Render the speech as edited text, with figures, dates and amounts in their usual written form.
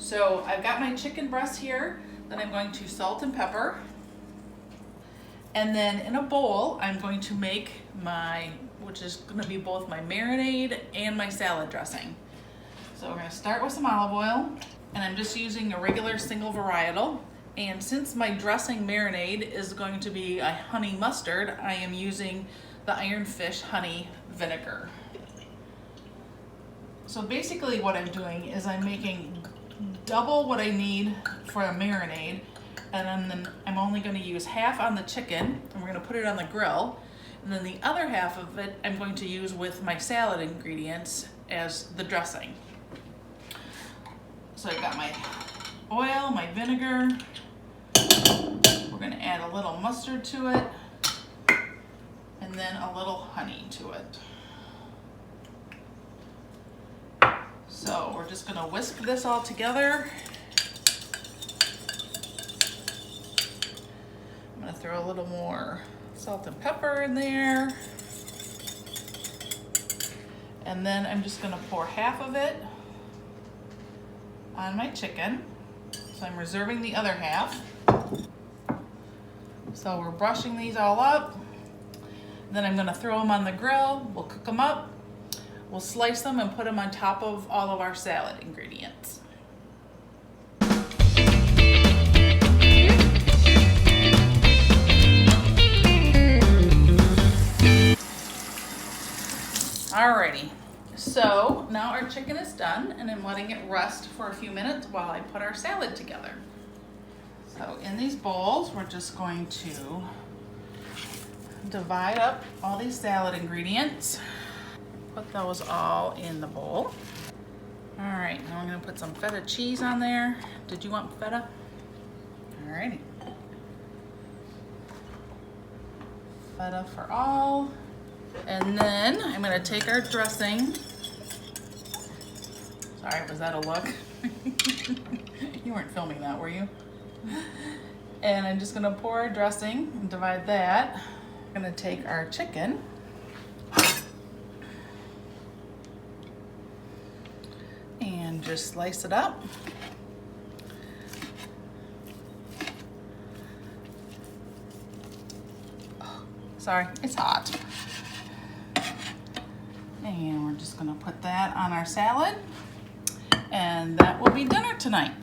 So I've got my chicken breast here that I'm going to salt and pepper. And then in a bowl, I'm going to make which is gonna be both my marinade and my salad dressing. So we're gonna start with some olive oil, and I'm just using a regular single varietal. And since my dressing marinade is going to be a honey mustard, I am using the Iron Fish Honey Vinegar. So basically what I'm doing is I'm making double what I need for a marinade, and then I'm only going to use half on the chicken, and we're going to put it on the grill, and then the other half of it I'm going to use with my salad ingredients as the dressing. So I've got my oil, my vinegar, we're going to add a little mustard to it, and then a little honey to it. So we're just going to whisk this all together. I'm going to throw a little more salt and pepper in there. And then I'm just going to pour half of it on my chicken. So I'm reserving the other half. So we're brushing these all up. Then I'm going to throw them on the grill. We'll cook them up. We'll slice them and put them on top of all of our salad ingredients. Alrighty, so now our chicken is done, and I'm letting it rest for a few minutes while I put our salad together. So in these bowls, we're just going to divide up all these salad ingredients. Put those all in the bowl. All right, now I'm gonna put some feta cheese on there. Did you want feta? Alrighty. Feta for all. And then I'm gonna take our dressing. Sorry, was that a look? You weren't filming that, were you? And I'm just gonna pour our dressing and divide that. I'm gonna take our chicken and just slice it up. Oh, sorry, it's hot. And we're just gonna put that on our salad, and that will be dinner tonight.